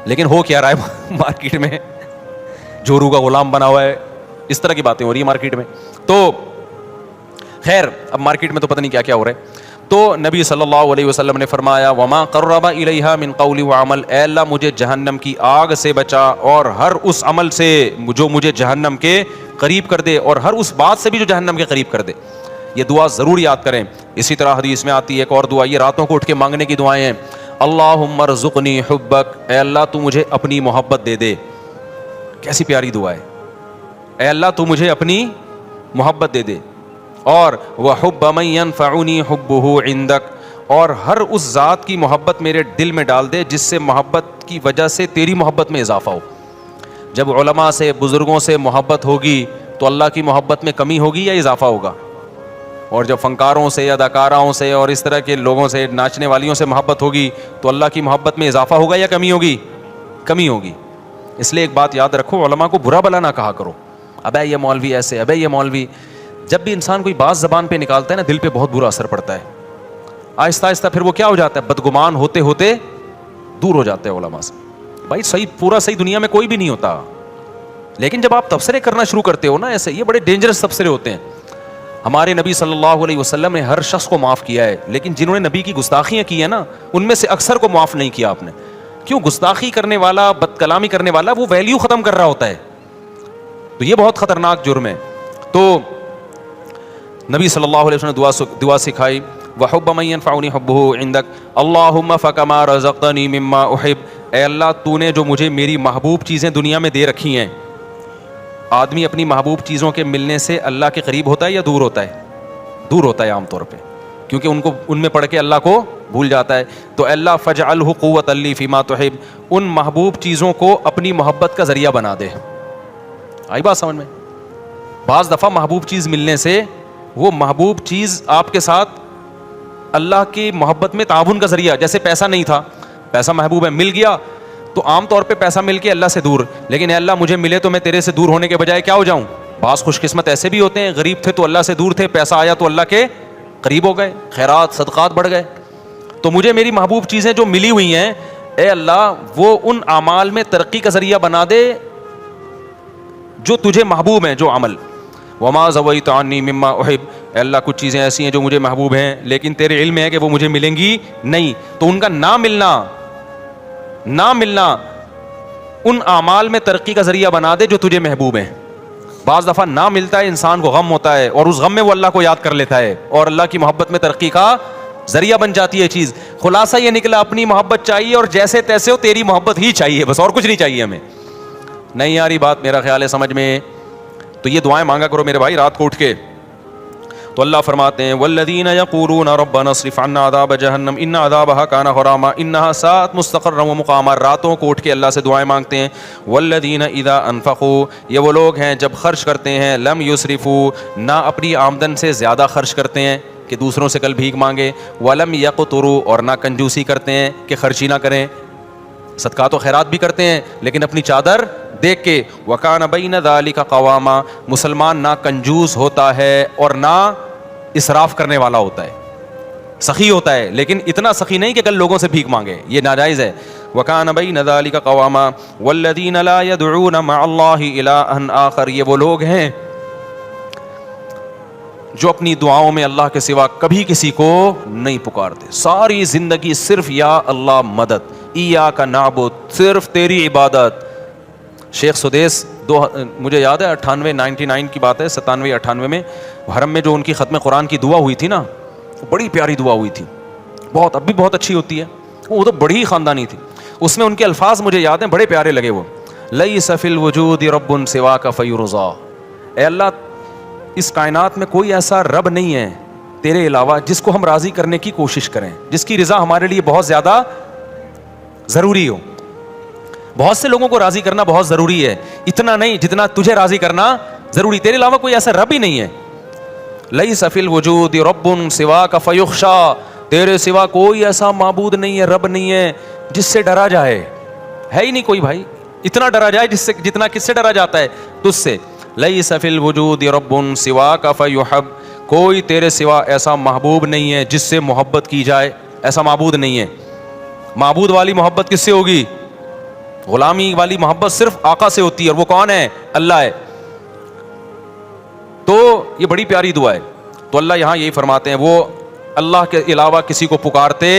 لیکن ہو کیا رہا ہے مارکیٹ میں؟ جورو کا غلام بنا ہوا ہے، اس طرح کی باتیں ہو رہی ہیں مارکیٹ میں. تو خیر اب مارکیٹ میں تو پتہ نہیں کیا کیا ہو رہا ہے. تو نبی صلی اللہ علیہ وسلم نے فرمایا وما قرب الیہا من قول وعمل، اے اللہ مجھے جہنم کی آگ سے بچا اور ہر اس عمل سے جو مجھے جہنم کے قریب کر دے، اور ہر اس بات سے بھی جو جہنم کے قریب کر دے. یہ دعا ضرور یاد کریں. اسی طرح حدیث میں آتی ہے ایک اور دعا، یہ راتوں کو اٹھ کے مانگنے کی دعائیں ہیں. اللہم ارزقنی حبک، اے اللہ تو مجھے اپنی محبت دے دے. کیسی پیاری دعا ہے، اے اللہ تو مجھے اپنی محبت دے دے. اور وحب من ينفعنی حبہ عندک، اور ہر اس ذات کی محبت میرے دل میں ڈال دے جس سے محبت کی وجہ سے تیری محبت میں اضافہ ہو. جب علماء سے بزرگوں سے محبت ہوگی تو اللہ کی محبت میں کمی ہوگی یا اضافہ ہوگا؟ اور جب فنکاروں سے یا اداکاراؤں سے اور اس طرح کے لوگوں سے، ناچنے والیوں سے محبت ہوگی تو اللہ کی محبت میں اضافہ ہوگا یا کمی ہوگی؟ کمی ہوگی. اس لیے ایک بات یاد رکھو، علماء کو برا بلا نہ کہا کرو، ابے یہ مولوی ایسے، ابے یہ مولوی. جب بھی انسان کوئی بات زبان پہ نکالتا ہے نا، دل پہ بہت برا اثر پڑتا ہے. آہستہ آہستہ پھر وہ کیا ہو جاتا ہے؟ بدگمان ہوتے ہوتے دور ہو جاتے ہیں علماء سے. بھائی صحیح، پورا صحیح دنیا میں کوئی بھی نہیں ہوتا، لیکن جب آپ تبصرے کرنا شروع کرتے ہو نا ایسے، یہ بڑے ڈینجرس تبصرے ہوتے ہیں. ہمارے نبی صلی اللہ علیہ وسلم نے ہر شخص کو معاف کیا ہے، لیکن جنہوں نے نبی کی گستاخیاں کی ہیں نا، ان میں سے اکثر کو معاف نہیں کیا آپ نے. کیوں؟ گستاخی کرنے والا، بد کلامی کرنے والا وہ ویلیو ختم کر رہا ہوتا ہے، تو یہ بہت خطرناک جرم ہے. تو نبی صلی اللہ علیہ وسلم نے دعا سکھائی، وحب من ينفعنی حبہ عندک اللہم فکما رزقتنی مما احب، اے اللہ تو نے جو مجھے میری محبوب چیزیں دنیا میں دے رکھی ہیں. آدمی اپنی محبوب چیزوں کے ملنے سے اللہ کے قریب ہوتا ہے یا دور ہوتا ہے؟ دور ہوتا ہے عام طور پہ، کیونکہ ان میں پڑھ کے اللہ کو بھول جاتا ہے. تو اے اللہ فاجعلہ قوۃ لی فیما تحب، ان محبوب چیزوں کو اپنی محبت کا ذریعہ بنا دے. آئی بات سمجھ میں؟ بعض دفعہ محبوب چیز ملنے سے وہ محبوب چیز آپ کے ساتھ اللہ کی محبت میں تعاون کا ذریعہ، جیسے پیسہ نہیں تھا، پیسہ محبوب ہے، مل گیا تو عام طور پہ پیسہ مل کے اللہ سے دور، لیکن اے اللہ مجھے ملے تو میں تیرے سے دور ہونے کے بجائے کیا ہو جاؤں؟ بعض خوش قسمت ایسے بھی ہوتے ہیں، غریب تھے تو اللہ سے دور تھے، پیسہ آیا تو اللہ کے قریب ہو گئے، خیرات صدقات بڑھ گئے. تو مجھے میری محبوب چیزیں جو ملی ہوئی ہیں، اے اللہ وہ ان اعمال میں ترقی کا ذریعہ بنا دے جو تجھے محبوب ہیں، جو عمل. وما زویت عنی مما احب، اے اللہ کچھ چیزیں ایسی ہیں جو مجھے محبوب ہیں لیکن تیرے علم ہے کہ وہ مجھے ملیں گی نہیں، تو ان کا نہ ملنا ان اعمال میں ترقی کا ذریعہ بنا دے جو تجھے محبوب ہیں. بعض دفعہ نہ ملتا ہے، انسان کو غم ہوتا ہے اور اس غم میں وہ اللہ کو یاد کر لیتا ہے اور اللہ کی محبت میں ترقی کا ذریعہ بن جاتی ہے چیز. خلاصہ یہ نکلا اپنی محبت چاہیے اور جیسے تیسے ہو تیری محبت ہی چاہیے بس، اور کچھ نہیں چاہیے ہمیں. نہیں آ رہی بات میرا خیال ہے سمجھ میں؟ تو یہ دعائیں مانگا کرو میرے بھائی رات کو اٹھ کے. تو اللہ فرماتے ہیں والذین یقولون ربنا اصرف عنا عذاب جہنم ان عذابها کان غراما انها ساءت مستقرا ومقاما. راتوں کو اٹھ کے اللہ سے دعائیں مانگتے ہیں. والذین اذا انفقوا، یہ وہ لوگ ہیں جب خرچ کرتے ہیں، لم یسرفوا، نہ اپنی آمدن سے زیادہ خرچ کرتے ہیں کہ دوسروں سے کل بھیک مانگے، ولم یقتروا، اور نہ کنجوسی کرتے ہیں کہ خرچی نہ کریں. صدقات و خیرات بھی کرتے ہیں لیکن اپنی چادر دیکھ کے. وکان بین ذلک قواما، مسلمان نہ کنجوس ہوتا ہے اور نہ اسراف کرنے والا ہوتا ہے، سخی ہوتا ہے لیکن اتنا سخی نہیں کہ کل لوگوں سے بھیک مانگے، یہ ناجائز ہے. وکان بین ذلک قواما والذین لا يدعون مع اللہ الہا آخر، یہ وہ لوگ ہیں جو اپنی دعاؤں میں اللہ کے سوا کبھی کسی کو نہیں پکارتے، ساری زندگی صرف یا اللہ مدد، ایاک نعبد، صرف تیری عبادت. شیخ سدیس مجھے یاد ہے 99 کی بات ہے، 97-98 میں حرم میں جو ان کی ختم قرآن کی دعا ہوئی تھی نا، وہ بڑی پیاری دعا ہوئی تھی، بہت، اب بھی بہت اچھی ہوتی ہے، وہ تو بڑی خاندانی تھی. اس میں ان کے الفاظ مجھے یاد ہیں، بڑے پیارے لگے وہ. لیس فی الوجود رب سواک فیرضا، اے اللہ اس کائنات میں کوئی ایسا رب نہیں ہے تیرے علاوہ جس کو ہم راضی کرنے کی کوشش کریں، جس کی رضا ہمارے لیے بہت زیادہ ضروری ہو. بہت سے لوگوں کو راضی کرنا بہت ضروری ہے، اتنا نہیں جتنا تجھے راضی کرنا ضروری. تیرے علاوہ کوئی ایسا رب ہی نہیں ہے. لیس فی الوجود رب سواک فیخشا، تیرے سوا کوئی ایسا معبود نہیں ہے، رب نہیں ہے جس سے ڈرا جائے، ہے ہی نہیں کوئی بھائی. اتنا ڈرا جائے جس سے، جتنا کس سے ڈرا جاتا ہے؟ تجھ سے. لیس فی الوجود رب سواک فیحب، کوئی تیرے سوا ایسا محبوب نہیں ہے جس سے محبت کی جائے، ایسا معبود نہیں ہے. معبود والی محبت کس سے ہوگی؟ غلامی والی محبت صرف آقا سے ہوتی ہے، اور وہ کون ہے؟ اللہ ہے. تو یہ بڑی پیاری دعا ہے. تو اللہ یہاں یہی فرماتے ہیں وہ اللہ کے علاوہ کسی کو پکارتے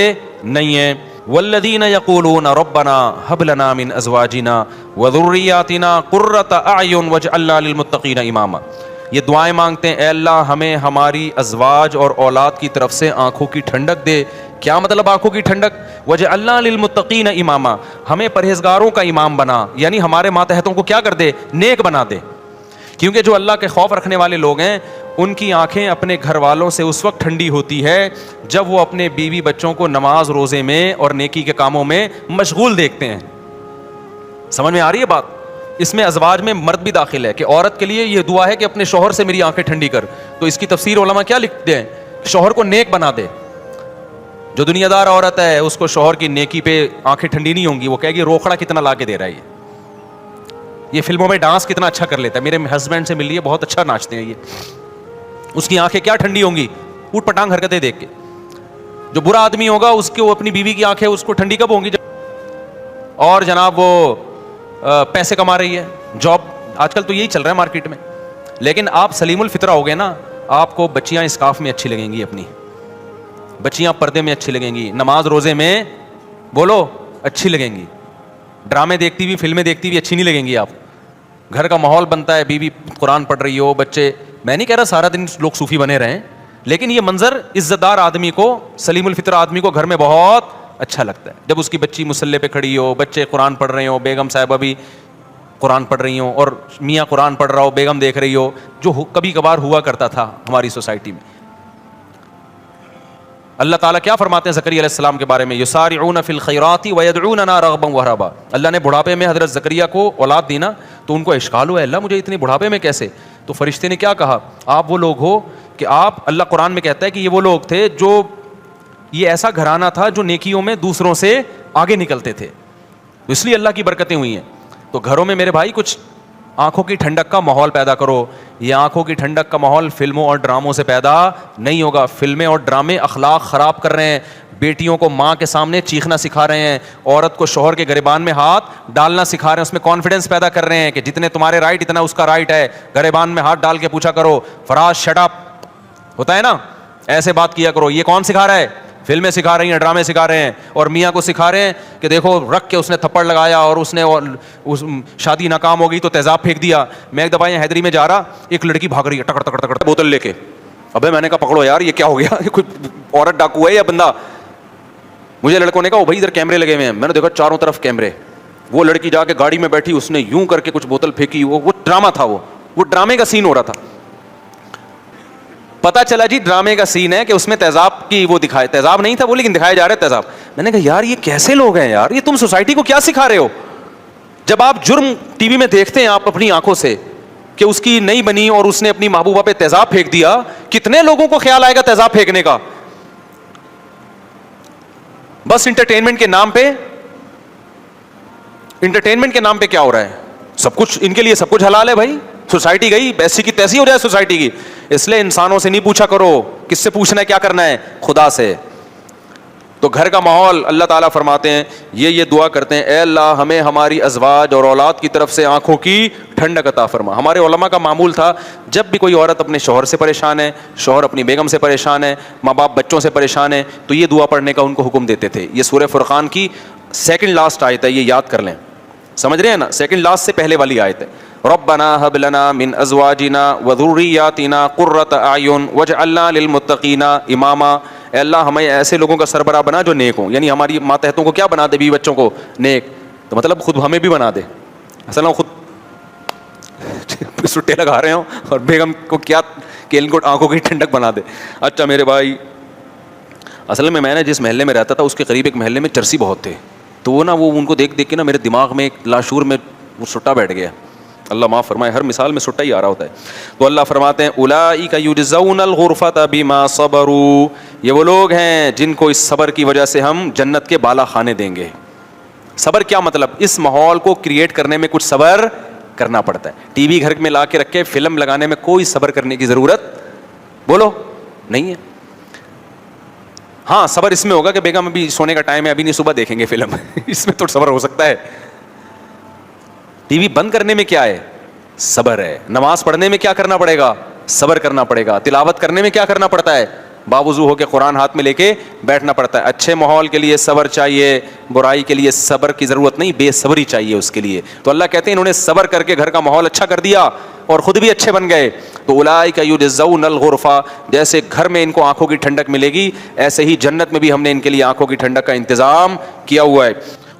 نہیں ہیں. والذین یقولون ربنا هب لنا من ازواجنا وذریاتنا قرۃ اعین واجعلنا للمتقین اماما. یہ دعائیں مانگتے ہیں اے اللہ ہمیں ہماری ازواج اور اولاد کی طرف سے آنکھوں کی ٹھنڈک دے. کیا مطلب آنکھوں کی ٹھنڈک؟ وجعلنا للمتقین اماما، ہمیں پرہیزگاروں کا امام بنا، یعنی ہمارے ماتحتوں کو کیا کر دے؟ نیک بنا دے. کیونکہ جو اللہ کے خوف رکھنے والے لوگ ہیں ان کی آنکھیں اپنے گھر والوں سے اس وقت ٹھنڈی ہوتی ہے جب وہ اپنے بیوی بچوں کو نماز روزے میں اور نیکی کے کاموں میں مشغول دیکھتے ہیں. سمجھ میں آ رہی ہے بات؟ اس میں ازواج میں مرد بھی داخل ہے کہ عورت کے لیے یہ دعا ہے کہ اپنے شوہر سے میری آنکھیں ٹھنڈی کر. تو اس کی تفسیر علماء کیا لکھتے ہیں؟ شوہر کو نیک بنا دے. جو دنیا دار عورت ہے اس کو شوہر کی نیکی پہ آنکھیں ٹھنڈی نہیں ہوں گی، وہ کہے گی روکھڑا کتنا لا کے دے رہا ہے یہ فلموں میں ڈانس کتنا اچھا کر لیتا ہے، میرے ہسبینڈ سے مل لیے بہت اچھا ناچتے ہیں یہ. اس کی آنکھیں کیا ٹھنڈی ہوں گی؟ اوٹ پٹانگ حرکتیں دیکھ کے. جو برا آدمی ہوگا اس کے وہ اپنی بیوی کی آنکھیں اس کو ٹھنڈی کب ہوں گی؟ اور جناب وہ پیسے کما رہی ہے، جاب، آج کل تو یہی چل رہا ہے مارکیٹ میں. لیکن آپ سلیم الفطرہ ہو گئے نا، آپ کو بچیاں اسکارف میں اچھی لگیں گی، اپنی بچیاں پردے میں اچھی لگیں گی، نماز روزے میں بولو اچھی لگیں گی. ڈرامے دیکھتی ہوئی، فلمیں دیکھتی ہوئی اچھی نہیں لگیں گی. آپ گھر کا ماحول بنتا ہے، بیوی قرآن پڑھ رہی ہو، بچے. میں نہیں کہہ رہا سارا دن لوگ صوفی بنے رہیں، لیکن یہ منظر عزت دار آدمی کو، سلیم الفطر آدمی کو گھر میں بہت اچھا لگتا ہے جب اس کی بچی مصلی پہ کھڑی ہو، بچے قرآن پڑھ رہے ہوں، بیگم صاحبہ بھی قرآن پڑھ رہی ہوں، اور میاں قرآن پڑھ رہا ہو، بیگم دیکھ رہی ہو، جو کبھی کبھار ہوا کرتا تھا ہماری سوسائٹی میں. اللہ تعالیٰ کیا فرماتے ہیں زکریا علیہ السلام کے بارے میں؟ یسارعون فی الخیرات ویدعوننا رغبا ورہبا. اللہ نے بڑھاپے میں حضرت زکریا کو اولاد دی نا، تو ان کو اشکال ہوا اللہ مجھے اتنے بڑھاپے میں کیسے؟ تو فرشتے نے کیا کہا؟ آپ وہ لوگ ہو کہ آپ، اللہ قرآن میں کہتا ہے کہ یہ وہ لوگ تھے جو، یہ ایسا گھرانہ تھا جو نیکیوں میں دوسروں سے آگے نکلتے تھے، اس لیے اللہ کی برکتیں ہوئی ہیں. تو گھروں میں میرے بھائی کچھ آنکھوں کی ٹھنڈک کا ماحول پیدا کرو. یہ آنکھوں کی ٹھنڈک کا ماحول فلموں اور ڈراموں سے پیدا نہیں ہوگا. فلمیں اور ڈرامے اخلاق خراب کر رہے ہیں، بیٹیوں کو ماں کے سامنے چیخنا سکھا رہے ہیں، عورت کو شوہر کے گریبان میں ہاتھ ڈالنا سکھا رہے ہیں، اس میں کانفیڈنس پیدا کر رہے ہیں کہ جتنے تمہارے رائٹ اتنا اس کا رائٹ ہے. گریبان میں ہاتھ ڈال کے پوچھا کرو فراز شٹ اپ، ہوتا ہے نا، ایسے بات کیا کرو. یہ کون سکھا رہا ہے؟ فلمیں سکھا رہی ہیں، ڈرامے سکھا رہے ہیں، اور میاں کو سکھا رہے ہیں کہ دیکھو رکھ کے اس نے تھپڑ لگایا اور اس نے شادی ناکام ہو گئی تو تیزاب پھینک دیا. میں ایک دفعہ حیدری میں جا رہا، ایک لڑکی بھاگ رہی ہے ٹکڑ ٹکڑ ٹکڑ بوتل لے کے. ابے میں نے کہا پکڑو یار یہ کیا ہو گیا، یہ کوئی عورت ڈاکو ہے یا بندہ؟ مجھے لڑکوں نے کہا بھائی ادھر کیمرے لگے ہوئے ہیں. میں نے دیکھا چاروں طرف کیمرے. وہ لڑکی جا کے گاڑی میں بیٹھی، اس نے یوں کر کے کچھ بوتل پھینکی. وہ ڈرامہ تھا، وہ ڈرامے کا سین ہو رہا تھا. پتا چلا جی ڈرامے کا سین ہے کہ اس میں تیزاب کی وہ دکھائے، تیزاب نہیں تھا وہ لیکن دکھایا جا رہا ہے تیزاب. میں نے کہا یار یہ کیسے لوگ ہیں یار، یہ تم سوسائٹی کو کیا سکھا رہے ہو؟ جب آپ جرم ٹی وی میں دیکھتے ہیں آپ اپنی آنکھوں سے کہ اس کی نہیں بنی اور اس نے اپنی محبوبہ پہ تیزاب پھینک دیا، کتنے لوگوں کو خیال آئے گا تیزاب پھینکنے کا؟ بس انٹرٹینمنٹ کے نام پہ، انٹرٹینمنٹ کے نام پہ کیا ہو رہا ہے؟ سب کچھ ان کے لیے سب کچھ حلال ہے بھائی. سوسائٹی گئی ایسی کی تیسی ہو جائے سوسائٹی کی. اس لیے انسانوں سے نہیں پوچھا کرو، کس سے پوچھنا ہے کیا کرنا ہے؟ خدا سے. تو گھر کا ماحول اللہ تعالیٰ فرماتے ہیں یہ دعا کرتے ہیں اے اللہ ہمیں ہماری ازواج اور اولاد کی طرف سے آنکھوں کی ٹھنڈک عطا فرما. ہمارے علماء کا معمول تھا جب بھی کوئی عورت اپنے شوہر سے پریشان ہے، شوہر اپنی بیگم سے پریشان ہے، ماں باپ بچوں سے پریشان ہے، تو یہ دعا پڑھنے کا ان کو حکم دیتے تھے. یہ سورہ فرقان کی سیکنڈ لاسٹ آیت ہے، یہ یاد کر لیں. سمجھ رہے ہیں نا؟ سیکنڈ لاسٹ سے پہلے والی آیت ہے. ربنا هب لنا من ازواجنا وذرياتنا قرة اعین واجعلنا للمتقین اماما. اے اللہ ہمیں ایسے لوگوں کا سربراہ بنا جو نیک ہوں، یعنی ہماری ماتحتوں کو کیا بنا دے؟ بیوی بچوں کو نیک. تو مطلب خود ہمیں بھی بنا دے. اصل میں خود سٹے لگا رہے ہوں اور بیگم کو کیا کہ ان کو آنکھوں کی ٹھنڈک بنا دے. اچھا میرے بھائی، اصل میں نے جس محلے میں رہتا تھا اس کے قریب ایک محلے میں چرسی بہت تھے. تو وہ ان کو دیکھ دیکھ کے میرے دماغ میں ایک لاشعور میں وہ سٹا بیٹھ گیا. اللہ معاف فرمائے، ہر مثال میں سٹا ہی آ رہا ہوتا ہے. تو اللہ فرماتے ہیں اولئک یجزون الغرفۃ بما صبروا. یہ وہ لوگ ہیں جن کو اس صبر کی وجہ سے ہم جنت کے بالا خانے دیں گے. صبر کیا مطلب؟ اس ماحول کو کریٹ کرنے میں کچھ صبر کرنا پڑتا ہے. ٹی وی گھر میں لا کے رکھے فلم لگانے میں کوئی صبر کرنے کی ضرورت بولو نہیں ہے. ہاں صبر اس میں ہوگا کہ بیگم ابھی سونے کا ٹائم ہے, ابھی نہیں, صبح دیکھیں گے فلم اس میں تو صبر ہو سکتا ہے. ٹی وی بند کرنے میں کیا ہے؟ صبر ہے. نماز پڑھنے میں کیا کرنا پڑے گا؟ صبر کرنا پڑے گا. تلاوت کرنے میں کیا کرنا پڑتا ہے؟ باوضو ہو کے قرآن ہاتھ میں لے کے بیٹھنا پڑتا ہے. اچھے ماحول کے لیے صبر چاہیے, برائی کے لیے صبر کی ضرورت نہیں, بے صبری چاہیے اس کے لیے. تو اللہ کہتے ہیں انہوں نے صبر کر کے گھر کا ماحول اچھا کر دیا اور خود بھی اچھے بن گئے. تو اولئک یجزون الغرفہ, جیسے گھر میں ان کو آنکھوں کی ٹھنڈک ملے گی, ایسے ہی جنت میں بھی ہم نے ان کے لیے آنکھوں کی ٹھنڈک کا انتظام کیا ہوا ہے.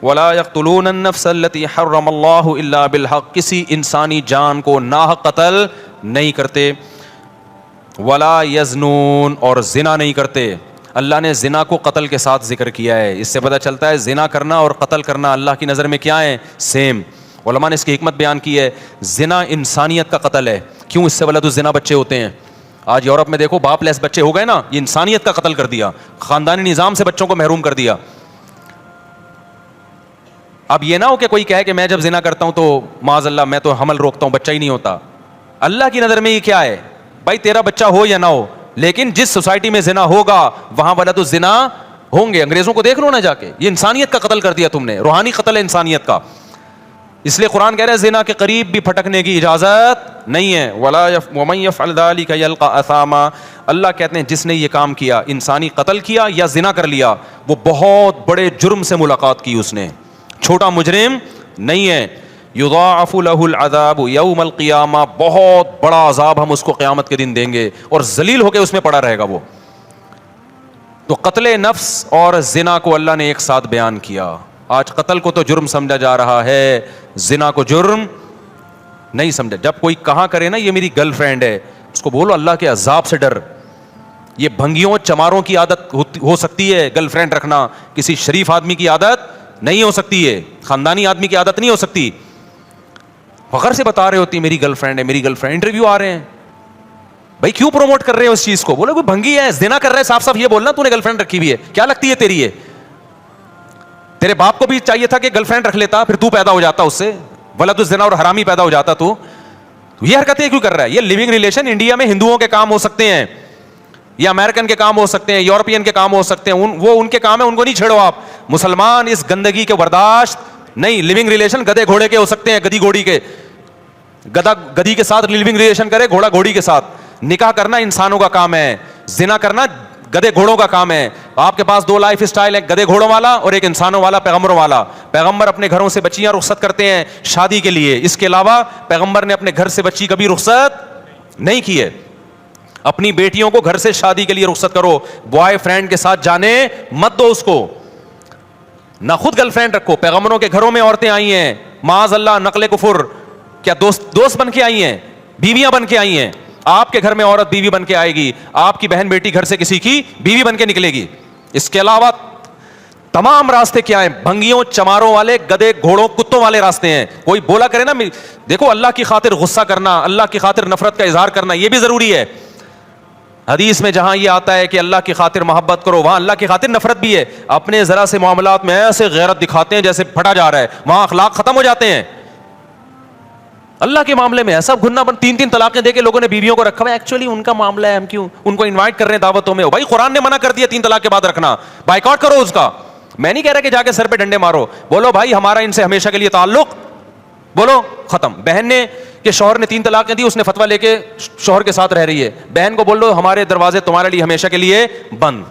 ولا يقتلون النفس التي حرم اللہ الا بالحق, کسی انسانی جان کو ناحق قتل نہیں کرتے. ولا یزنون, اور زنا نہیں کرتے. اللہ نے زنا کو قتل کے ساتھ ذکر کیا ہے. اس سے پتہ چلتا ہے زنا کرنا اور قتل کرنا اللہ کی نظر میں کیا ہے؟ سیم. علماء نے اس کی حکمت بیان کی ہے. زنا انسانیت کا قتل ہے. کیوں؟ اس سے ولد الزنا بچے ہوتے ہیں. آج یورپ میں دیکھو باپ لیس بچے ہو گئے نا, یہ انسانیت کا قتل کر دیا, خاندانی نظام سے بچوں کو محروم کر دیا. اب یہ نہ ہو کہ کوئی کہے کہ میں جب زنا کرتا ہوں تو معاذ اللہ میں تو حمل روکتا ہوں, بچہ ہی نہیں ہوتا. اللہ کی نظر میں یہ کیا ہے بھائی؟ تیرا بچہ ہو یا نہ ہو, لیکن جس سوسائٹی میں زنا ہوگا وہاں ولد الزنا ہوں گے. انگریزوں کو دیکھ لو نا جا کے, یہ انسانیت کا قتل کر دیا تم نے, روحانی قتل ہے انسانیت کا. اس لیے قرآن کہہ رہا ہے زنا کے قریب بھی پھٹکنے کی اجازت نہیں ہے. ومن یفعل ذلک یلقى اثاما, اللہ کہتے ہیں جس نے یہ کام کیا, انسانی قتل کیا یا زنا کر لیا, وہ بہت بڑے جرم سے ملاقات کی اس نے, چھوٹا مجرم نہیں ہے. یضاعف له العذاب یوم القیامہ, بہت بڑا عذاب ہم اس کو قیامت کے دن دیں گے اور ذلیل ہو کے اس میں پڑا رہے گا وہ. تو قتل نفس اور زنا کو اللہ نے ایک ساتھ بیان کیا. آج قتل کو تو جرم سمجھا جا رہا ہے, زنا کو جرم نہیں سمجھا. جب کوئی کہاں کرے نا یہ میری گرل فرینڈ ہے, اس کو بولو اللہ کے عذاب سے ڈر. یہ بھنگیوں چماروں کی عادت ہو سکتی ہے گرل فرینڈ رکھنا, کسی شریف آدمی کی عادت نہیں ہو سکتی ہے, خاندانی آدمی کی عادت نہیں ہو سکتی. فخر سے بتا رہے ہوتی میری گرل فرینڈ ہے, میری گرل فرینڈ. انٹرویو آ رہے ہیں, بھائی کیوں پروموٹ کر رہے ہو اس چیز کو؟ بولے کوئی بھنگی ہے, زنا کر رہے ہے, صاف صاف یہ بولنا تو نے گرل فرینڈ رکھی ہوئی ہے, کیا لگتی ہے تیری یہ؟ تیرے باپ کو بھی چاہیے تھا کہ گرل فرینڈ رکھ لیتا, پھر تو پیدا ہو جاتا اس سے, ولد الزنا اور حرامی پیدا ہو جاتا. تو یہ حرکتیں کیوں کر رہا ہے؟ یہ لیونگ ریلیشن انڈیا میں ہندوؤں کے کام ہو سکتے ہیں, یا امریکن کے کام ہو سکتے ہیں, یورپین کے کام ہو سکتے ہیں, وہ ان کے کام ہے, ان کو نہیں چھیڑو آپ. مسلمان اس گندگی کے برداشت نہیں. لیونگ ریلیشن گدے گھوڑے کے ہو سکتے ہیں, گدی گھوڑی کے, گدھا گدھی کے ساتھ لیونگ ریلیشن کرے, گھوڑا گھوڑی کے ساتھ. نکاح کرنا انسانوں کا کام ہے, زنا کرنا گدے گھوڑوں کا کام ہے. آپ کے پاس دو لائف اسٹائل ہے, گدے گھوڑوں والا اور ایک انسانوں والا, پیغمبروں والا. پیغمبر اپنے گھروں سے بچیاں رخصت کرتے ہیں شادی کے لیے, اس کے علاوہ پیغمبر نے اپنے گھر سے بچی کبھی رخصت نہیں کی ہے. اپنی بیٹیوں کو گھر سے شادی کے لیے رخصت کرو, بوائے فرینڈ کے ساتھ جانے مت دو اس کو, نہ خود گرل فرینڈ رکھو. پیغمبروں کے گھروں میں عورتیں آئی ہیں معاذ اللہ نقل کفر, کیا دوست بن کے آئی ہیں, بیویاں بن کے آئی ہیں. آپ کے گھر میں عورت بیوی بن کے آئے گی, آپ کی بہن بیٹی گھر سے کسی کی بیوی بن کے نکلے گی. اس کے علاوہ تمام راستے کیا ہیں؟ بھنگیوں چماروں والے, گدے گھوڑوں کتوں والے راستے ہیں. کوئی بولا کرے نا, دیکھو اللہ کی خاطر غصہ کرنا, اللہ کی خاطر نفرت کا اظہار کرنا یہ بھی ضروری ہے. حدیث میں جہاں یہ آتا ہے کہ اللہ کی خاطر محبت کرو, وہاں اللہ کی خاطر نفرت بھی ہے. اپنے ذرا سے معاملات میں ایسے غیرت دکھاتے ہیں جیسے پھٹا جا رہا ہے, وہاں اخلاق ختم ہو جاتے ہیں. اللہ کے معاملے میں ایسا گھننا بن, 3 طلاقیں دے کے لوگوں نے بیویوں کو رکھا ہے. ایکچولی ان کا معاملہ ہے, ہم کیوں ان کو انوائٹ کر رہے ہیں دعوتوں میں؟ بھائی قرآن نے منع کر دیا 3 طلاق کے بعد رکھنا, بائیکاٹ کرو اس کا. میں نہیں کہہ رہا کہ جا کے سر پہ ڈنڈے مارو, بولو بھائی ہمارا ان سے ہمیشہ کے لیے تعلق, بولو ختم. بہن نے کہ شوہر نے 3 طلاقیں دی, اس نے فتویٰ لے کے شوہر کے ساتھ رہ رہی ہے, بہن کو بول دو ہمارے دروازے تمہارے لیے ہمیشہ کے لیے بند.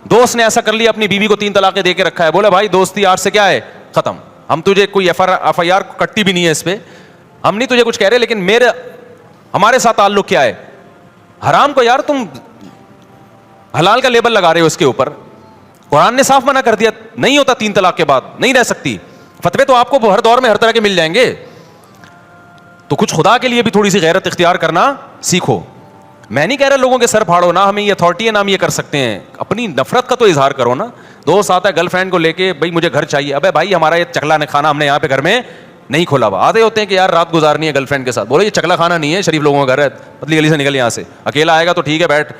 دوست نے ایسا کر لیا, اپنی بیوی کو 3 طلاقیں دے کے رکھا ہے, بولا بھائی دوستی آج سے کیا ہے ختم, ہم تجھے کوئی ایف آئی آر کٹتی بھی نہیں ہے اس پہ, ہم نہیں تجھے کچھ کہہ رہے, لیکن ہمارے ساتھ تعلق کیا ہے؟ حرام کو یار تم حلال کا لیبل لگا رہے ہو اس کے اوپر. قرآن نے صاف منع کر دیا, نہیں ہوتا 3 طلاق کے بعد, نہیں رہ سکتی. فتوے تو آپ کو ہر دور میں ہر طرح کے مل جائیں گے, تو کچھ خدا کے لیے بھی تھوڑی سی غیرت اختیار کرنا سیکھو. میں نہیں کہہ رہا لوگوں کے سر پھاڑو, نہ ہمیں یہ اتھارٹی ہے نہ ہم یہ کر سکتے ہیں. اپنی نفرت کا تو اظہار کرو نا. دوست آتا ہے گرل فرینڈ کو لے کے, بھائی مجھے گھر چاہیے, ابے بھائی ہمارا یہ چکلا کھانا ہم نے یہاں پہ گھر میں نہیں کھولا ہوا. آتے ہوتے ہیں کہ یار رات گزارنی ہے گرل فرینڈ کے ساتھ, بولو یہ چکلا کھانا نہیں ہے, شریف لوگوں کا گھر ہے, پتلی گلی سے نکل یہاں سے. اکیلا آئے گا تو ٹھیک ہے بیٹھ,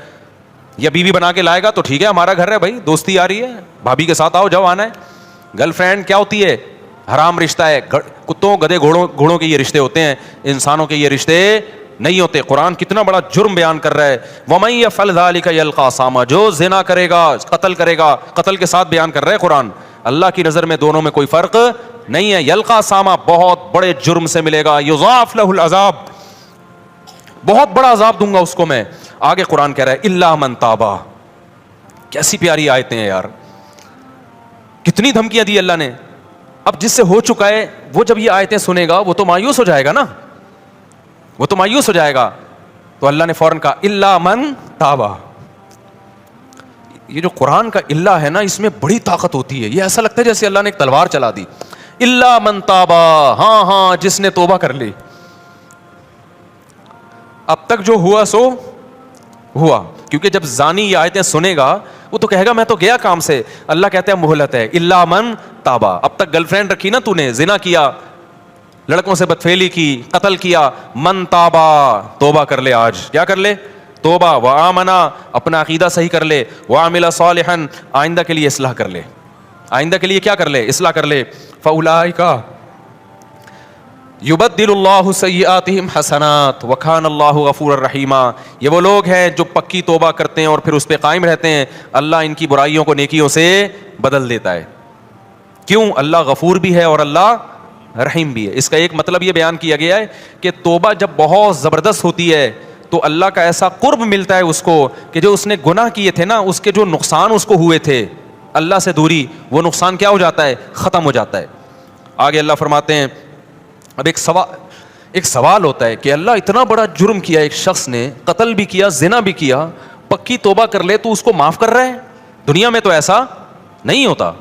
یا بیوی بنا کے لائے گا تو ٹھیک ہے ہمارا گھر ہے بھائی, دوستی آ رہی ہے بھابھی کے ساتھ آؤ جاؤ آنا ہے. گرل فرینڈ کیا ہوتی ہے؟ حرام رشتہ ہے. کتوں گدے گھوڑوں کے یہ رشتے ہوتے ہیں, انسانوں کے یہ رشتے نہیں ہوتے. قرآن کتنا بڑا جرم بیان کر رہا ہے. وَمَن يَفْعَلْ ذَلِكَ يَلْقَىٰ أَثَامًا, جو زنا کرے گا, قتل کرے گا, قتل کے ساتھ بیان کر رہا ہے قرآن. اللہ کی نظر میں دونوں میں کوئی فرق نہیں ہے. یلقا ساما, بہت بڑے جرم سے ملے گا. یضاعف لہ العذاب, بہت بڑا عذاب دوں گا اس کو میں. آگے قرآن کہہ رہا ہے الا من تابا. کیسی پیاری آیتیں ہیں یار, کتنی دھمکیاں دی اللہ نے. اب جس سے ہو چکا ہے وہ جب یہ آیتیں سنے گا وہ تو مایوس ہو جائے گا نا, وہ تو مایوس ہو جائے گا. تو اللہ نے فوراً کہا الا من تابا. یہ جو قرآن کا اللہ ہے نا, اس میں بڑی طاقت ہوتی ہے. یہ ایسا لگتا ہے جیسے اللہ نے ایک تلوار چلا دی. الا من تابا, ہاں جس نے توبہ کر لی. اب تک جو ہوا سو ہوا, کیونکہ جب زانی یہ آیتیں سنے گا وہ تو کہے گا میں تو گیا کام سے. اللہ کہتے ہیں مہلت ہے. الا من تابا, اب تک گرل فرینڈ رکھی نا تو نے, زنا کیا, لڑکوں سے بدفعلی کی, قتل کیا. من تابا, توبہ کر لے آج. کیا کر لے؟ توبہ. وآمنا, اپنا عقیدہ صحیح کر لے. وعمل صالحا, آئندہ کے لیے اصلاح کر لے. آئندہ کے لیے کیا کر لے؟ اصلاح کر لے. فاولئک یبدل اللہ سیئاتہم حسنات وکان اللہ غفورا رحیما. یہ وہ لوگ ہیں جو پکی توبہ کرتے ہیں اور پھر اس پہ قائم رہتے ہیں. اللہ ان کی برائیوں کو نیکیوں سے بدل دیتا ہے. کیوں؟ اللہ غفور بھی ہے اور اللہ رحیم بھی ہے. اس کا ایک مطلب یہ بیان کیا گیا ہے کہ توبہ جب بہت زبردست ہوتی ہے تو اللہ کا ایسا قرب ملتا ہے اس کو کہ جو اس نے گناہ کیے تھے نا, اس کے جو نقصان اس کو ہوئے تھے, اللہ سے دوری, وہ نقصان کیا ہو جاتا ہے؟ ختم ہو جاتا ہے. آگے اللہ فرماتے ہیں, اب ایک سوال ہوتا ہے کہ اللہ اتنا بڑا جرم کیا ایک شخص نے, قتل بھی کیا, زنا بھی کیا, پکی توبہ کر لے تو اس کو معاف کر رہا ہے. دنیا میں تو ایسا نہیں ہوتا.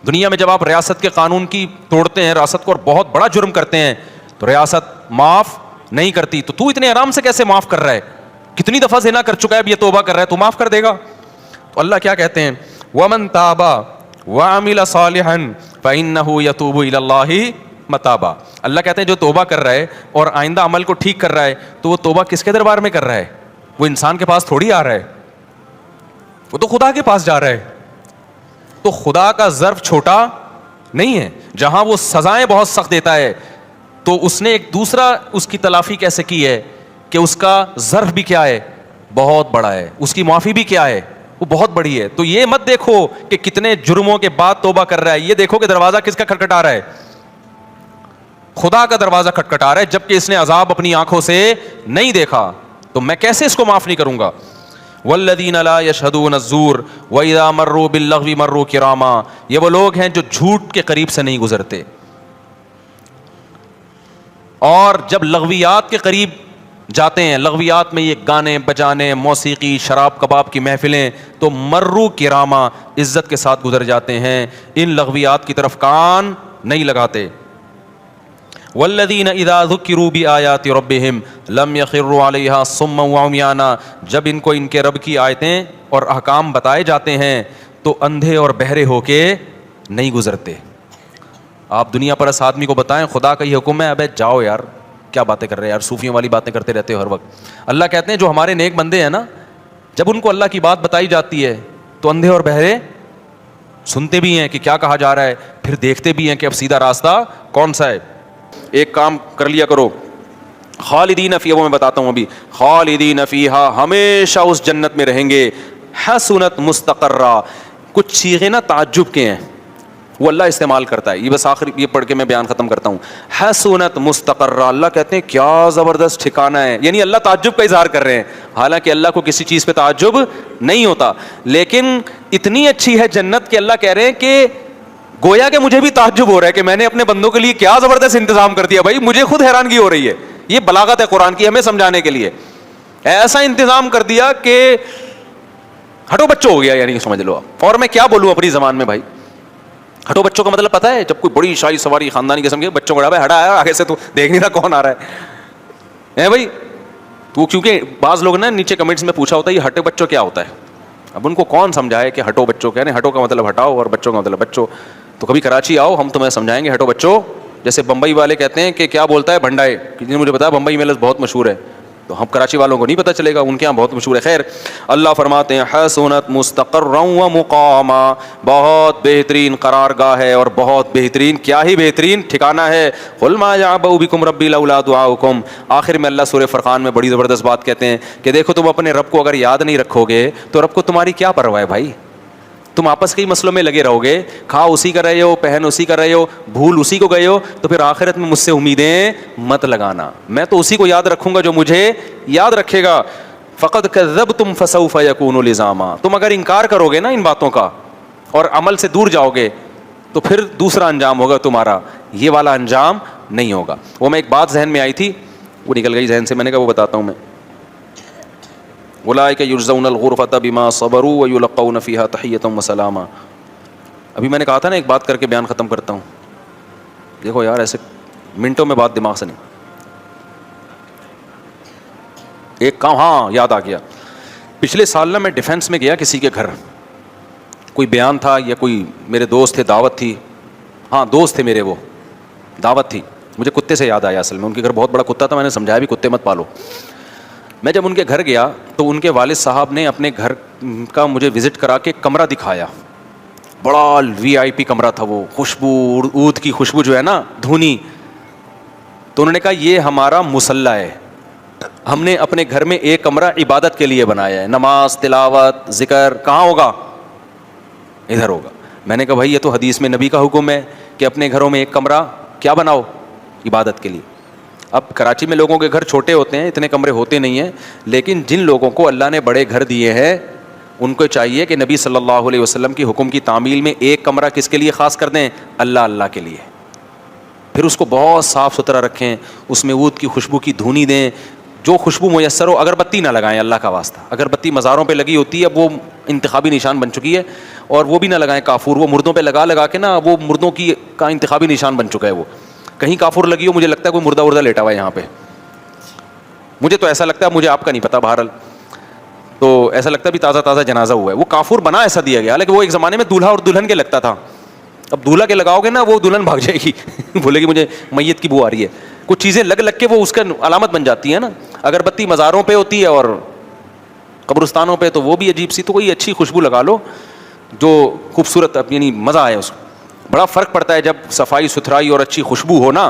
دنیا میں جب آپ ریاست کے قانون کی توڑتے ہیں, ریاست کو, اور بہت بڑا جرم کرتے ہیں تو ریاست معاف نہیں کرتی. تو اتنے آرام سے کیسے معاف کر رہا ہے؟ کتنی دفعہ زنا کر چکا ہے, اب یہ توبہ کر رہا ہے تو معاف کر دے گا. تو اللہ کیا کہتے ہیں, وَمَن تَابَ وَعَمِلَ صَالِحًا فَإِنَّهُ يَتُوبُ إِلَى اللَّهِ متابا. اللہ کہتے ہیں جو توبہ کر رہا ہے اور آئندہ عمل کو ٹھیک کر رہا ہے تو وہ توبہ کس کے دربار میں کر رہا ہے؟ وہ انسان کے پاس تھوڑی آ رہا ہے, وہ تو خدا کے پاس جا رہا ہے. تو خدا کا ظرف چھوٹا نہیں ہے. جہاں وہ سزائیں بہت سخت دیتا ہے تو اس نے ایک دوسرا اس کی تلافی کیسے کی ہے کہ اس کا ظرف بھی کیا ہے؟ بہت بڑا ہے. اس کی معافی بھی کیا ہے؟ وہ بہت بڑی ہے. تو یہ مت دیکھو کہ کتنے جرموں کے بعد توبہ کر رہا ہے, یہ دیکھو کہ دروازہ کس کا کھٹکھٹا رہا ہے؟ خدا کا دروازہ کھٹکھٹا رہا ہے, جبکہ اس نے عذاب اپنی آنکھوں سے نہیں دیکھا. تو میں کیسے اس کو معاف نہیں کروں گا؟ والذین لا یشہدون الزور واذا مروا باللغو مروا کراما. یہ وہ لوگ ہیں جو جھوٹ کے قریب سے نہیں گزرتے, اور جب لغویات کے قریب جاتے ہیں, لغویات میں یہ گانے بجانے, موسیقی, شراب کباب کی محفلیں, تو مروا کراما, عزت کے ساتھ گزر جاتے ہیں. ان لغویات کی طرف کان نہیں لگاتے. والذین اذا ذکروا بآیات ربہم لم یخروا علیہا صما وعمیانا. جب ان کو ان کے رب کی آیتیں اور احکام بتائے جاتے ہیں تو اندھے اور بہرے ہو کے نہیں گزرتے. آپ دنیا پر اس آدمی کو بتائیں خدا کا یہ حکم ہے, ابے جاؤ یار, کیا باتیں کر رہے ہیں یار, صوفیوں والی باتیں کرتے رہتے ہو ہر وقت. اللہ کہتے ہیں جو ہمارے نیک بندے ہیں نا, جب ان کو اللہ کی بات بتائی جاتی ہے تو اندھے اور بہرے سنتے بھی ہیں کہ کیا کہا جا رہا ہے, پھر دیکھتے بھی ہیں کہ اب سیدھا راستہ کون سا ہے. ایک کام کر لیا کرو, خالدین فیہا, وہ میں بتاتا ہوں ابھی, خالدین فیہا, ہمیشہ اس جنت میں رہیں گے. حسنت مستقرہ, کچھ صیغے نا تعجب کے ہیں وہ اللہ استعمال کرتا ہے. یہ بس آخر یہ پڑھ کے میں بیان ختم کرتا ہوں. حسنت مستقرہ, اللہ کہتے ہیں کیا زبردست ٹھکانہ ہے. یعنی اللہ تعجب کا اظہار کر رہے ہیں, حالانکہ اللہ کو کسی چیز پہ تعجب نہیں ہوتا, لیکن اتنی اچھی ہے جنت کہ اللہ کہہ رہے ہیں کہ گویا کہ مجھے بھی تعجب ہو رہا ہے کہ میں نے اپنے بندوں کے لیے کیا زبردست انتظام کر دیا. بھائی مجھے خود حیرانگی ہو رہی ہے. یہ بلاغت ہے قرآن کی ہمیں سمجھانے کے لیے. ایسا انتظام کر دیا کہ ہٹو بچوں ہو گیا, یعنی سمجھ لو آپ. اور میں کیا بولوں اپنی زبان میں بھائی, ہٹو بچوں کا مطلب پتہ ہے, جب کوئی بڑی شاہی سواری خاندانی قسم کے بچوں کو ہٹا ہے آگے سے, تو دیکھ نہیں رہا کون آ رہا ہے بھائی. تو کیونکہ بعض لوگ نا نیچے کمنٹس میں پوچھا ہوتا ہے یہ ہٹے بچوں کیا ہوتا ہے. اب ان کو کون سمجھائے کہ ہٹو بچوں کیا, ہٹو کا مطلب ہٹاؤ اور بچوں کا مطلب بچوں. تو کبھی کراچی آؤ, ہم تمہیں سمجھائیں گے ہٹو بچوں. جیسے بمبئی والے کہتے ہیں کہ کیا بولتا ہے بھنڈائے, کسی نے مجھے بتایا بمبئی میں لفظ بہت مشہور ہے, تو ہم کراچی والوں کو نہیں پتہ چلے گا، ان کے یہاں بہت مشہور ہے. خیر اللہ فرماتے ہیں حسنت مستقرا و مقاما، بہت بہترین قرار گاہ ہے اور بہت بہترین، کیا ہی بہترین ٹھکانہ ہے. قل ما یعبأ بکم ربی لولا دعاؤکم. آخر میں اللہ سورہ فرقان میں بڑی زبردست بات کہتے ہیں کہ دیکھو تم اپنے رب کو اگر یاد نہیں رکھو گے تو رب کو تمہاری کیا پرواہ ہے بھائی. تم آپس کے ہی مسئلوں میں لگے رہو گے، کھا اسی کا رہے ہو، پہن اسی کا رہے ہو، بھول اسی کو گئے ہو، تو پھر آخرت میں مجھ سے امیدیں مت لگانا. میں تو اسی کو یاد رکھوں گا جو مجھے یاد رکھے گا. فقد کذبتم فسوف یکون لزاما. تم اگر انکار کرو گے نا ان باتوں کا اور عمل سے دور جاؤ گے تو پھر دوسرا انجام ہوگا تمہارا، یہ والا انجام نہیں ہوگا. وہ میں ایک بات ذہن میں آئی تھی، وہ نکل گئی ذہن سے، میں نے کہا وہ بتاتا ہوں میں. اولئک یجزون الغرفۃ بما صبروا ویلقون فیہا تحیۃ وسلاما. ابھی میں نے کہا تھا نا ایک بات کر کے بیان ختم کرتا ہوں. دیکھو یار ایسے منٹوں میں بات دماغ سے نہیں. ایک کام ہاں یاد آ گیا. پچھلے سال نا میں ڈیفینس میں گیا کسی کے گھر، کوئی بیان تھا یا کوئی میرے دوست تھے، دعوت تھی. ہاں دوست تھے میرے، وہ دعوت تھی. مجھے کتے سے یاد آیا، اصل میں ان کے گھر بہت بڑا کتا تھا، میں نے سمجھایا بھی کتے مت پالو. میں جب ان کے گھر گیا تو ان کے والد صاحب نے اپنے گھر کا مجھے وزٹ کرا کے کمرہ دکھایا. بڑا وی آئی پی کمرہ تھا، وہ خوشبو، عود کی خوشبو جو ہے نا دھونی. تو انہوں نے کہا یہ ہمارا مصلی ہے، ہم نے اپنے گھر میں ایک کمرہ عبادت کے لیے بنایا ہے، نماز تلاوت ذکر کہاں ہوگا؟ ادھر ہوگا. میں نے کہا بھائی یہ تو حدیث میں نبی کا حکم ہے کہ اپنے گھروں میں ایک کمرہ کیا بناؤ؟ عبادت کے لیے. اب کراچی میں لوگوں کے گھر چھوٹے ہوتے ہیں، اتنے کمرے ہوتے نہیں ہیں، لیکن جن لوگوں کو اللہ نے بڑے گھر دیے ہیں ان کو چاہیے کہ نبی صلی اللہ علیہ وسلم کی حکم کی تعمیل میں ایک کمرہ کس کے لیے خاص کر دیں؟ اللہ کے لیے. پھر اس کو بہت صاف ستھرا رکھیں، اس میں عود کی خوشبو کی دھونی دیں، جو خوشبو میسر ہو. اگربتی نہ لگائیں اللہ کا واسطہ، اگربتی مزاروں پہ لگی ہوتی ہے، اب وہ انتخابی نشان بن چکی ہے، اور وہ بھی نہ لگائیں. کافور وہ مردوں پہ لگا کے نا، وہ مردوں کی کا انتخابی نشان بن چکا ہے. وہ کہیں کافور لگی ہو، مجھے لگتا ہے کوئی مردہ لیٹا ہوا ہے یہاں پہ، مجھے تو ایسا لگتا ہے، مجھے آپ کا نہیں پتا، بہرحال تو ایسا لگتا ہے بھی تازہ جنازہ ہوا ہے. وہ کافور بنا ایسا دیا گیا، حالانکہ وہ ایک زمانے میں دولہا اور دلہن کے لگتا تھا. اب دولہا کے لگاؤ گے نا وہ دلہن بھاگ جائے گی بولے گی مجھے میت کی بو آ رہی ہے. کچھ چیزیں لگ کے وہ اس کا علامت بن جاتی ہے نا. اگربتی مزاروں پہ ہوتی ہے اور قبرستانوں پہ تو وہ بھی عجیب سی. تو کوئی اچھی خوشبو لگا لو جو خوبصورت، یعنی مزہ آئے اس کو. بڑا فرق پڑتا ہے جب صفائی ستھرائی اور اچھی خوشبو ہو نا،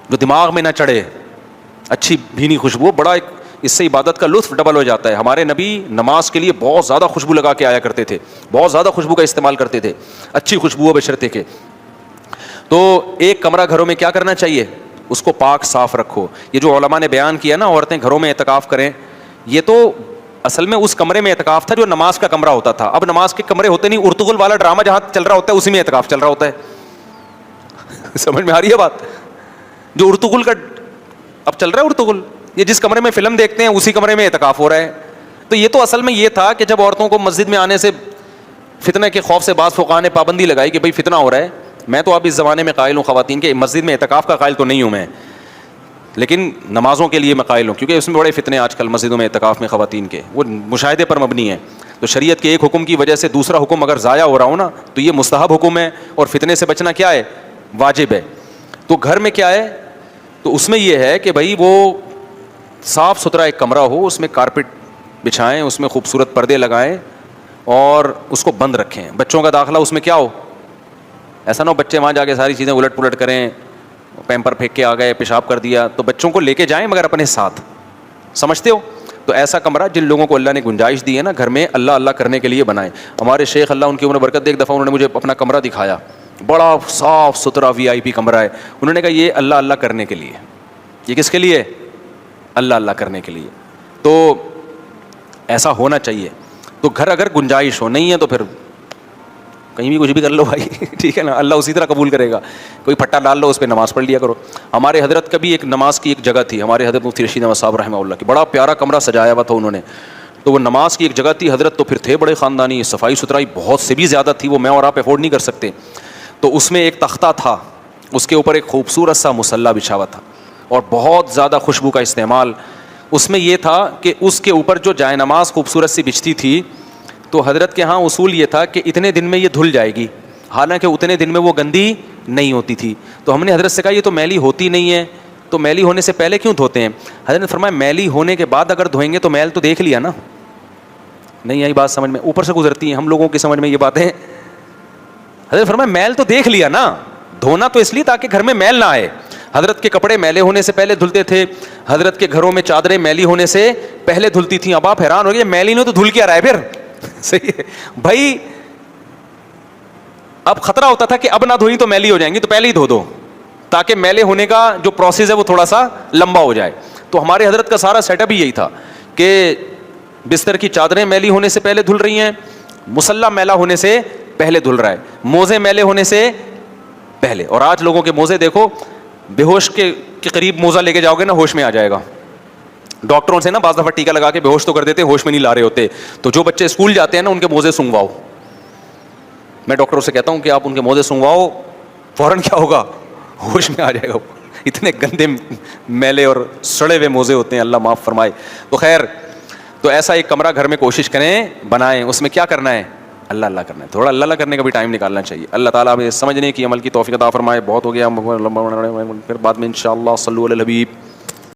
جو دماغ میں نہ چڑھے، اچھی بھینی خوشبو. بڑا ایک اس سے عبادت کا لطف ڈبل ہو جاتا ہے. ہمارے نبی نماز کے لیے بہت زیادہ خوشبو لگا کے آیا کرتے تھے، بہت زیادہ خوشبو کا استعمال کرتے تھے، اچھی خوشبو بشرطے کے. تو ایک کمرہ گھروں میں کیا کرنا چاہیے؟ اس کو پاک صاف رکھو. یہ جو علماء نے بیان کیا نا عورتیں گھروں میں اعتکاف کریں، یہ تو اصل میں اس کمرے میں اعتکاف تھا جو نماز کا کمرہ ہوتا تھا. اب نماز کے کمرے ہوتے نہیں، ارطغرل والا ڈرامہ جہاں چل رہا ہوتا ہے اسی میں اعتکاف چل رہا ہوتا ہے سمجھ میں آ رہی ہے بات؟ جو ارطغرل کا اب چل رہا ہے، ارطغرل یہ جس کمرے میں فلم دیکھتے ہیں اسی کمرے میں اعتکاف ہو رہا ہے. تو یہ تو اصل میں یہ تھا کہ جب عورتوں کو مسجد میں آنے سے فتنہ کے خوف سے بعض فقہاء نے پابندی لگائی کہ بھئی فتنہ ہو رہا ہے. میں تو اب اس زمانے میں قائل ہوں خواتین کے مسجد میں اعتکاف کا قائل تو نہیں ہوں میں، لیکن نمازوں کے لیے میں قائل ہوں، کیونکہ اس میں بڑے فتنے آج کل مسجدوں میں اعتکاف میں خواتین کے، وہ مشاہدے پر مبنی ہے. تو شریعت کے ایک حکم کی وجہ سے دوسرا حکم اگر ضائع ہو رہا ہو نا تو یہ مستحب حکم ہے، اور فتنے سے بچنا کیا ہے؟ واجب ہے. تو گھر میں کیا ہے؟ تو اس میں یہ ہے کہ بھائی وہ صاف ستھرا ایک کمرہ ہو، اس میں کارپٹ بچھائیں، اس میں خوبصورت پردے لگائیں اور اس کو بند رکھیں. بچوں کا داخلہ اس میں کیا ہو؟ ایسا نہ ہو بچے وہاں جا کے ساری چیزیں الٹ پلٹ کریں، پیمپر پھینک کے آ گئے، پیشاب کر دیا. تو بچوں کو لے کے جائیں مگر اپنے ساتھ، سمجھتے ہو؟ تو ایسا کمرہ جن لوگوں کو اللہ نے گنجائش دی ہے نا گھر میں اللہ کرنے کے لیے بنائیں. ہمارے شیخ اللہ ان کی عمر برکت دے، ایک دفعہ انہوں نے مجھے اپنا کمرہ دکھایا، بڑا صاف ستھرا وی آئی پی کمرہ ہے. انہوں نے کہا یہ اللہ کرنے کے لیے. یہ کس کے لیے؟ اللہ کرنے کے لیے. تو ایسا ہونا چاہیے. تو گھر اگر گنجائش ہو، نہیں ہے تو پھر کہیں بھی کچھ بھی کر لو بھائی ٹھیک ہے نا، اللہ اسی طرح قبول کرے گا. کوئی پھٹا ڈال لو، اس پہ نماز پڑھ لیا کرو. ہمارے حضرت کا بھی ایک نماز کی ایک جگہ تھی، ہمارے حضرت مفتی رشید احمد صاحب رحمہ اللہ کی، بڑا پیارا کمرہ سجایا ہوا تھا انہوں نے. تو وہ نماز کی ایک جگہ تھی. حضرت تو پھر تھے بڑے خاندانی، صفائی ستھرائی بہت سے بھی زیادہ تھی، وہ میں اور آپ افورڈ نہیں کر سکتے. تو اس میں ایک تختہ تھا، اس کے اوپر ایک خوبصورت سا مصلی بچھا ہوا تھا اور بہت زیادہ خوشبو کا استعمال. اس میں یہ تھا کہ اس کے اوپر جو جائے نماز خوبصورت سی بچھتی تھی، تو حضرت کے ہاں اصول یہ تھا کہ اتنے دن میں یہ دھل جائے گی، حالانکہ اتنے دن میں وہ گندی نہیں ہوتی تھی. تو ہم نے حضرت سے کہا یہ تو میلی ہوتی نہیں ہے، تو میلی ہونے سے پہلے کیوں دھوتے ہیں؟ حضرت نے فرمایا میلی ہونے کے بعد اگر دھوئیں گے تو میل تو دیکھ لیا نا. نہیں آئی بات سمجھ میں؟ اوپر سے گزرتی ہیں ہم لوگوں کی سمجھ میں یہ باتیں. حضرت فرمایا میل تو دیکھ لیا نا, دھونا تو اس لیے تاکہ گھر میں میل نہ آئے. حضرت کے کپڑے میلے ہونے سے پہلے دھلتے تھے, حضرت کے گھروں میں چادریں میلی ہونے سے پہلے دھلتی تھیں. اب آپ حیران ہو گئے میلی نے تو دھل کیا رہا ہے پھر. صحیح ہے بھائی, اب خطرہ ہوتا تھا کہ اب نہ دھوئی تو میلی ہو جائیں گی, تو پہلے ہی دھو دو تاکہ میلے ہونے کا جو پروسیس ہے وہ تھوڑا سا لمبا ہو جائے. تو ہمارے حضرت کا سارا سیٹ اپ ہی یہی تھا کہ بستر کی چادریں میلی ہونے سے پہلے دھل رہی ہیں, مصلی میلا ہونے سے پہلے دھل رہا ہے, موزے میلے ہونے سے پہلے. اور آج لوگوں کے موزے دیکھو, بے ہوش کے قریب موزہ لے کے جاؤ گے نا ہوش میں آ جائے گا. ڈاکٹروں سے نا بعض دفعہ ٹیکا لگا کے بے ہوش تو کر دیتے, ہوش میں نہیں لا رہے ہوتے. تو جو بچے اسکول جاتے ہیں نا ان کے موزے سنگواؤ. میں ڈاکٹروں سے کہتا ہوں کہ آپ ان کے موزے سنگواؤ, فوراً کیا ہوگا, ہوش میں آ جائے گا. اتنے گندے میلے اور سڑے ہوئے موزے ہوتے ہیں, اللہ معاف فرمائے. تو خیر, تو ایسا ایک کمرہ گھر میں کوشش کریں بنائیں. اس میں کیا کرنا ہے, اللہ اللہ کرنا ہے, تھوڑا اللہ اللہ کرنے کا بھی ٹائم نکالنا چاہیے. اللہ تعالیٰ ہمیں سمجھنے کی عمل کی توفیق عطا فرمائے. بہت ہو گیا, پھر بعد میں انشاءاللہ صلو علی الحبیب.